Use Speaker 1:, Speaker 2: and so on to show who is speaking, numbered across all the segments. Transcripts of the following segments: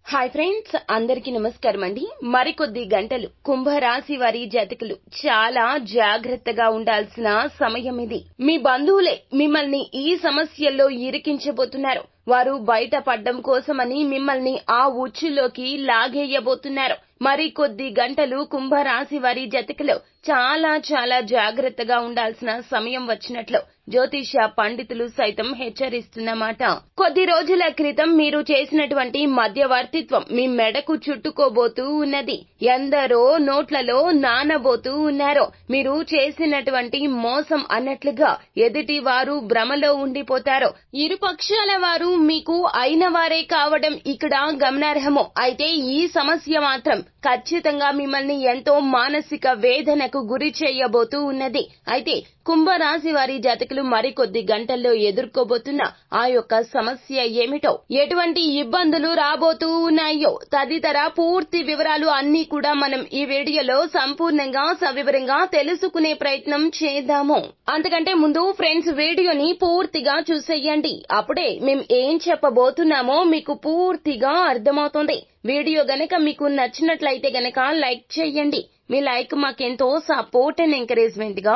Speaker 1: Hi friends, అందరికీ నమస్కారం అండి. మరికొద్ది గంటలు కుంభరాశి వారి జాతకులు చాలా జాగ్రత్తగా ఉండాల్సిన సమయం ఇది. మీ బంధువులే మిమ్మల్ని ఈ సమస్యల్లో ఇరికించబోతున్నారు. వారు బయటపడ్డం కోసమని మిమ్మల్ని ఆ ఉచ్చులోకి లాగేయబోతున్నారు. మరికొద్ది గంటలు కుంభరాశి వారి జాతకులు చాలా జాగ్రత్తగా ఉండాల్సిన సమయం వచ్చినట్లు జ్యోతిష పండితులు సైతం హెచ్చరిస్తున్నమాట. కొద్ది రోజుల క్రితం మీరు చేసినటువంటి మధ్యవర్తిత్వం మీ మెడకు చుట్టుకోబోతూ ఉన్నది. ఎందరో నోట్లలో నానబోతూ ఉన్నారో. మీరు చేసినటువంటి మోసం అన్నట్లుగా ఎదుటి వారు భ్రమలో ఉండిపోతారో. ఇరు పక్షాల వారు మీకు అయిన వారే కావడం ఇక్కడ గమనార్హము. అయితే ఈ సమస్య మాత్రం ఖచ్చితంగా మిమ్మల్ని ఎంతో మానసిక వేదనకు గురి చేయబోతూ ఉన్నది. అయితే కుంభరాశి వారి జాతకులు మరికొద్ది గంటల్లో ఎదుర్కోబోతున్న ఆ యొక్క సమస్య ఏమిటో, ఎటువంటి ఇబ్బందులు రాబోతూ ఉన్నాయో తదితర పూర్తి వివరాలు అన్ని కూడా మనం ఈ వీడియోలో సంపూర్ణంగా సవివరంగా తెలుసుకునే ప్రయత్నం చేద్దాము. అంతకంటే ముందు ఫ్రెండ్స్, వీడియోని పూర్తిగా చూసేయండి. అప్పుడే మేము ఏం చెప్పబోతున్నామో మీకు పూర్తిగా అర్థమవుతుంది. వీడియో గనక మీకు నచ్చినట్లయితే గనక లైక్ చేయండి. మీ లైక్ మాకెంతో సపోర్ట్ అండ్ ఎంకరేజ్మెంట్ గా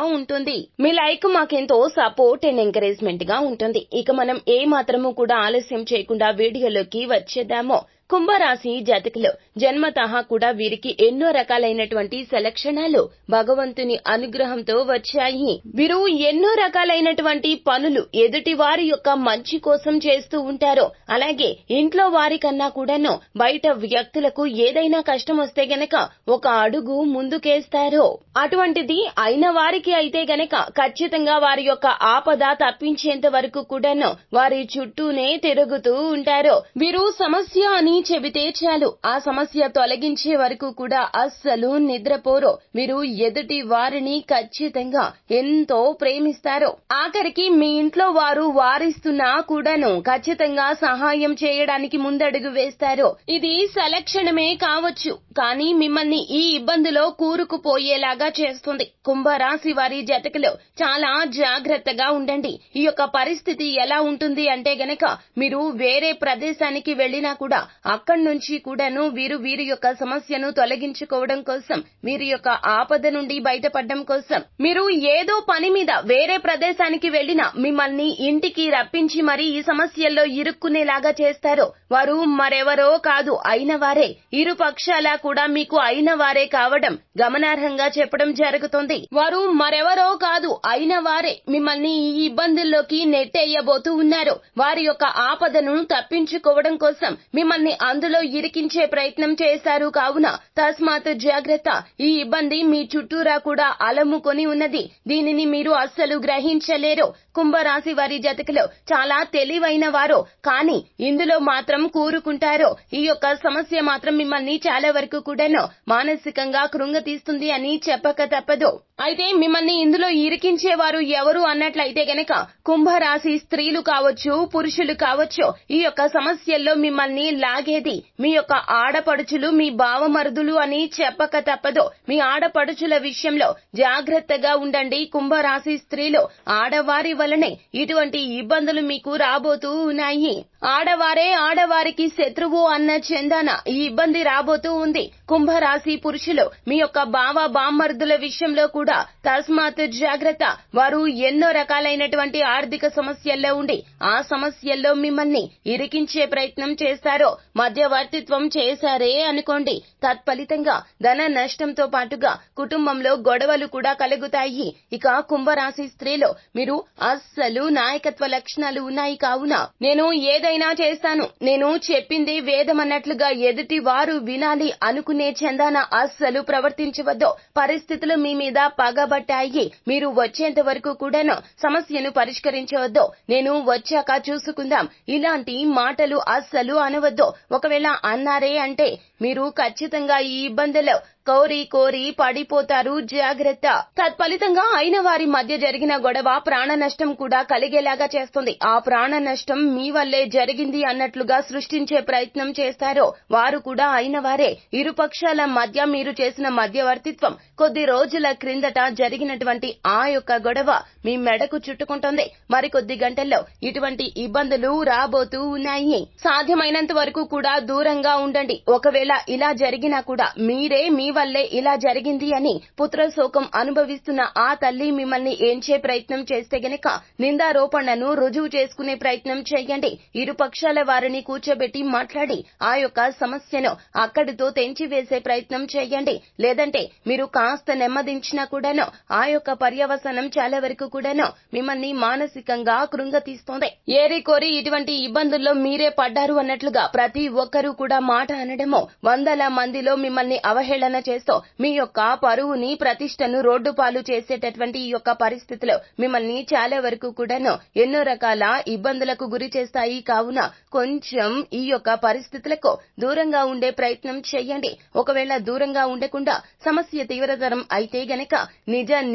Speaker 1: ఉంటుంది. ఇక మనం ఏ మాత్రము కూడా ఆలస్యం చేయకుండా వీడియోలోకి వచ్చేద్దాము. కుంభరాశి జాతకులు జన్మతః కూడా వీరికి ఎన్నో రకాలైనటువంటి సెలక్షణాలు భగవంతుని అనుగ్రహంతో వచ్చాయి. వీరు ఎన్నో రకాలైనటువంటి పనులు ఎదుటి వారి యొక్క మంచి కోసం చేస్తూ ఉంటారు. అలాగే ఇంట్లో వారి కన్నా కూడాను బయట వ్యక్తులకు ఏదైనా కష్టం వస్తే గనక ఒక అడుగు ముందుకేస్తారు. అటువంటిది అయిన వారికి అయితే గనక ఖచ్చితంగా వారి యొక్క ఆపద తప్పించేంత వరకు కూడాను వారి చుట్టూనే తిరుగుతూ ఉంటారు. వీరు సమస్య అని చెబితే చాలు, ఆ సమస్య తొలగించే వరకు కూడా అస్సలు నిద్రపోరు. వీరు ఎదుటి వారిని ఖచ్చితంగా ఎంతో ప్రేమిస్తారు. ఆఖరికి మీ ఇంట్లో వారు వారిస్తున్నా కూడాను ఖచ్చితంగా సహాయం చేయడానికి ముందడుగు వేస్తారు. ఇది సలక్షణమే కావచ్చు, కానీ మిమ్మల్ని ఈ ఇబ్బందిలో కూరుకుపోయేలాగా చేస్తుంది. కుంభరాశి వారి జాతకులు చాలా జాగ్రత్తగా ఉండండి. ఈ యొక్క పరిస్థితి ఎలా ఉంటుంది అంటే గనక, మీరు వేరే ప్రదేశానికి వెళ్లినా కూడా అక్కడి నుంచి కూడాను వీరి యొక్క సమస్యను తొలగించుకోవడం కోసం, వీరి యొక్క ఆపద నుండి బయటపడడం కోసం మీరు ఏదో పని మీద వేరే ప్రదేశానికి వెళ్లినా మిమ్మల్ని ఇంటికి రప్పించి మరి ఈ సమస్యల్లో ఇరుక్కునేలాగా చేస్తారు. వారు మరెవరో కాదు, అయిన వారే. ఇరు పక్షాల కూడా మీకు అయిన వారే కావడం గమనార్హంగా చెప్పడం జరుగుతుంది. వారు మరెవరో కాదు, అయిన వారే మిమ్మల్ని ఈ ఇబ్బందుల్లోకి నెట్టేయబోతూ ఉన్నారు. వారి యొక్క ఆపదను తప్పించుకోవడం కోసం మిమ్మల్ని అందులో ఇరికించే ప్రయత్నం చేశారు. కావున తస్మాత్ జాగ్రత్త. ఈ ఇబ్బంది మీ చుట్టూరా కూడా అలముకొని ఉన్నది. దీనిని మీరు అస్సలు గ్రహించలేరు. కుంభరాశి వారి జాతకులు చాలా తెలివైన వారు, కానీ ఇందులో మాత్రం కూరుకుంటారు. ఈ యొక్క సమస్య మాత్రం మిమ్మల్ని చాలా వరకు కూడాను మానసికంగా కృంగతీస్తుంది అని చెప్పక తప్పదు. అయితే మిమ్మల్ని ఇందులో ఇరికించేవారు ఎవరు అన్నట్లయితే గనక కుంభరాశి స్త్రీలు కావచ్చు, పురుషులు కావచ్చు. ఈ యొక్క సమస్యల్లో మిమ్మల్ని లాగేది మీ యొక్క ఆడపడుచులు, మీ బావమరుదులు అని చెప్పక తప్పదు. మీ ఆడపడుచుల విషయంలో జాగ్రత్తగా ఉండండి. కుంభరాశి స్త్రీలు, ఆడవారి వలనే ఇటువంటి ఇబ్బందులు మీకు రాబోతూ ఉన్నాయి. ఆడవారే ఆడవారికి శత్రువు అన్న చందాన ఈ ఇబ్బంది రాబోతూ ఉంది. కుంభరాశి పురుషులు, మీ యొక్క బావ బామ్మర్దుల విషయంలో కూడా తస్మాత్ జాగ్రత్త. వారు ఎన్నో రకాలైనటువంటి ఆర్థిక సమస్యల్లో ఉండి ఆ సమస్యల్లో మిమ్మల్ని ఇరికించే ప్రయత్నం చేస్తారు. మధ్యవర్తిత్వం చేశారే అనుకోండి, తత్ఫలితంగా ధన నష్టంతో పాటుగా కుటుంబంలో గొడవలు కూడా కలుగుతాయి. ఇక కుంభరాశి స్త్రీలు, మీరు అస్సలు నాయకత్వ లక్షణాలు ఉన్నాయి. కావున నేను ఏదైనా చేస్తాను, నేను చెప్పింది వేదమన్నట్లుగా ఎదుటి వారు వినాలి అనుకునే చందాన అస్సలు ప్రవర్తించవద్దు. పరిస్థితులు మీ మీద పగబట్టాయి. మీరు వచ్చేంత వరకు కూడాను సమస్యను పరిష్కరించవద్దు. నేను వచ్చాక చూసుకుందాం, ఇలాంటి మాటలు అస్సలు అనవద్దు. ఒకవేళ అన్నారే అంటే మీరు ఖచ్చితంగా ఈ ఇబ్బందులు కోరి పడిపోతారు. జాగ్రత్త. తత్ఫలితంగా అయిన వారి మధ్య జరిగిన గొడవ ప్రాణ నష్టం కూడా కలిగేలాగా చేస్తుంది. ఆ ప్రాణ నష్టం మీ వల్లే జరిగింది అన్నట్లుగా సృష్టించే ప్రయత్నం చేస్తారో వారు కూడా అయిన వారే. ఇరుపక్షాల మధ్య మీరు చేసిన మధ్యవర్తిత్వం కొద్ది రోజుల క్రిందట జరిగినటువంటి ఆ యొక్క గొడవ మీ మెడకు చుట్టుకుంటుంది. మరికొద్ది గంటల్లో ఇటువంటి ఇబ్బందులు రాబోతూ ఉన్నాయి. సాధ్యమైనంత వరకు కూడా దూరంగా ఉండండి. ఒకవేళ ఇలా జరిగినా కూడా మీరే మీ వల్లే ఇలా జరిగింది అని పుత్రశోకం అనుభవిస్తున్న ఆ తల్లి మిమ్మల్ని ఏంచే ప్రయత్నం చేస్తే గనక నిందారోపణను రుజువు చేసుకునే ప్రయత్నం చేయండి. ఇరుపక్షాల వారిని కూర్చోబెట్టి మాట్లాడి ఆ యొక్క సమస్యను అక్కడితో తెంచివేసే ప్రయత్నం చేయండి. లేదంటే మీరు కాస్త నెమ్మదించినా కూడాను ఆ యొక్క పర్యవసానం చాలా వరకు కూడాను మిమ్మల్ని మానసికంగా కృంగతీస్తోంది. ఏరి కోరి ఇటువంటి ఇబ్బందుల్లో మీరే పడ్డారు అన్నట్లుగా ప్రతి ఒక్కరూ కూడా మాట అనడమో, వందల మందిలో మిమ్మల్ని అవహేళన చేస్తూ మీ యొక్క పరువుని ప్రతిష్టను రోడ్డు పాలు చేసేటటువంటి ఈ యొక్క పరిస్థితులు మిమ్మల్ని చాలా వరకు కూడాను ఎన్నో రకాల ఇబ్బందులకు గురి చేస్తాయి. కావున కొంచెం ఈ యొక్క పరిస్థితులకు దూరంగా ఉండే ప్రయత్నం చేయండి. ఒకవేళ దూరంగా ఉండకుండా సమస్య తీవ్రతరం అయితే గనక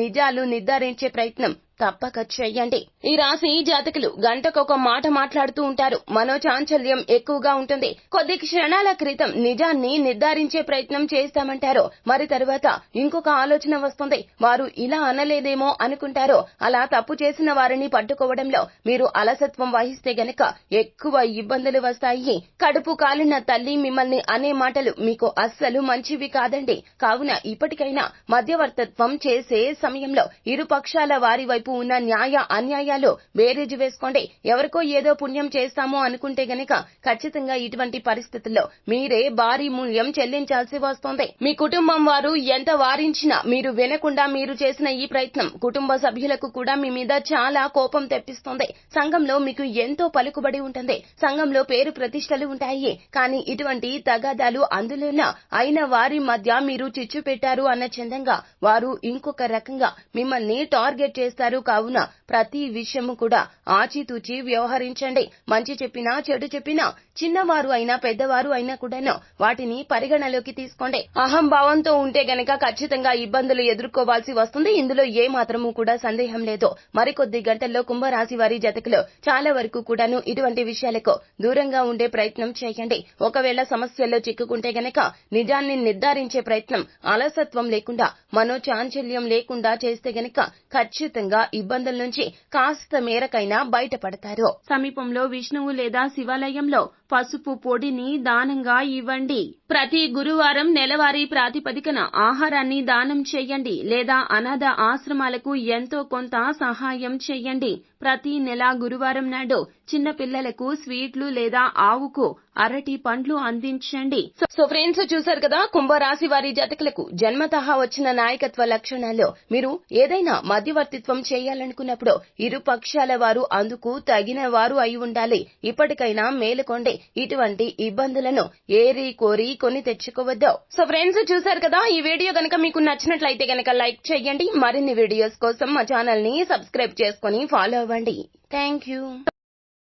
Speaker 1: నిజాలు నిర్ధారించే ప్రయత్నం తప్పక చెయ్యండి. ఈ రాశి జాతకులు గంటకొక మాట మాట్లాడుతూ ఉంటారు. మనోచాంచల్యం ఎక్కువగా ఉంటుంది. కొద్ది క్షణాల క్రితం నిజాన్ని నిర్ధారించే ప్రయత్నం చేస్తామంటారు. మరి తరువాత ఇంకొక ఆలోచన వస్తుంది. వారు ఇలా అనలేదేమో అనుకుంటారో. అలా తప్పు చేసిన వారిని పట్టుకోవడంలో మీరు అలసత్వం వహిస్తే గనక ఎక్కువ ఇబ్బందులు వస్తాయి. కడుపు కాలిన తల్లి మిమ్మల్ని అనే మాటలు మీకు అస్సలు మంచివి కాదండి. కావున ఇప్పటికైనా మధ్యవర్తత్వం చేసే సమయంలో ఇరుపక్షాల వారి వైపు ఉన్న న్యాయ అన్యాయాలు బేరీజు వేసుకోండి. ఎవరికో ఏదో పుణ్యం చేస్తామో అనుకుంటే గనక ఖచ్చితంగా ఇటువంటి పరిస్థితుల్లో మీరే భారీ మూల్యం చెల్లించాల్సి వస్తోంది. మీ కుటుంబం వారు ఎంత వారించినా మీరు వినకుండా మీరు చేసిన ఈ ప్రయత్నం కుటుంబ సభ్యులకు కూడా మీ మీద చాలా కోపం తెప్పిస్తోంది. సంఘంలో మీకు ఎంతో పలుకుబడి ఉంటుంది. సంఘంలో పేరు ప్రతిష్టలు ఉంటాయి. కానీ ఇటువంటి తగాదాలు అందులోన అయిన వారి మధ్య మీరు చిచ్చు పెట్టారు అన్న చందంగా వారు ఇంకొక రకంగా మిమ్మల్ని టార్గెట్ చేస్తారు. కావున ప్రతి విషయము కూడా ఆచితూచి వ్యవహరించండి. మంచి చెప్పినా చెడు చెప్పినా చిన్నవారు అయినా పెద్దవారు అయినా కూడాను వాటిని పరిగణలోకి తీసుకోండి. అహంభావంతో ఉంటే గనక ఖచ్చితంగా ఇబ్బందులు ఎదుర్కోవాల్సి వస్తుంది. ఇందులో ఏ మాత్రము కూడా సందేహం లేదు. మరికొద్ది గంటల్లో కుంభరాశి వారి జాతకులు చాలా వరకు కూడాను ఇటువంటి విషయాలకు దూరంగా ఉండే ప్రయత్నం చేయండి. ఒకవేళ సమస్యల్లో చిక్కుకుంటే గనక నిజాన్ని నిర్ధారించే ప్రయత్నం అలసత్వం లేకుండా మనోచాంచల్యం లేకుండా చేస్తే గనక ఖచ్చితంగా ఇబ్బందుల నుంచి కాస్త మేరకైనా బయటపడతారు. సమీపంలో విష్ణువు లేదా శివాలయంలో పసుపు పొడిని దానంగా ఇవ్వండి. ప్రతి గురువారం నెలవారీ ప్రాతిపదికన ఆహారాన్ని దానం చేయండి లేదా అనాథ ఆశ్రమాలకు ఎంతో కొంత సహాయం చేయండి. ప్రతి నెల గురువారం నాడు చిన్న పిల్లలకు స్వీట్లు లేదా ఆవుకు అరటి పండ్లు అందించండి. సో ఫ్రెండ్స్, చూశారు కదా కుంభరాశి వారి జాతకులకు జన్మతహా వచ్చిన నాయకత్వ లక్షణాల్లో మీరు ఏదైనా మధ్యవర్తిత్వం చేయాలనుకున్నప్పుడు ఇరు పక్షాల వారు అందుకు తగిన వారు అయి ఉండాలి. ఇప్పటికైనా మేలుకోండి. ఇటువంటి ఇబ్బందులను ఏరి కోరి కొని తెచ్చుకోవద్దు. సో ఫ్రెండ్స్, చూశారు కదా, ఈ వీడియో గనక మీకు నచ్చినట్లయితే గనక లైక్ చేయండి. మరిన్ని వీడియోస్ కోసం మా ఛానల్ ని సబ్స్క్రైబ్ చేసుకుని ఫాలో అవ్వండి. Thank you.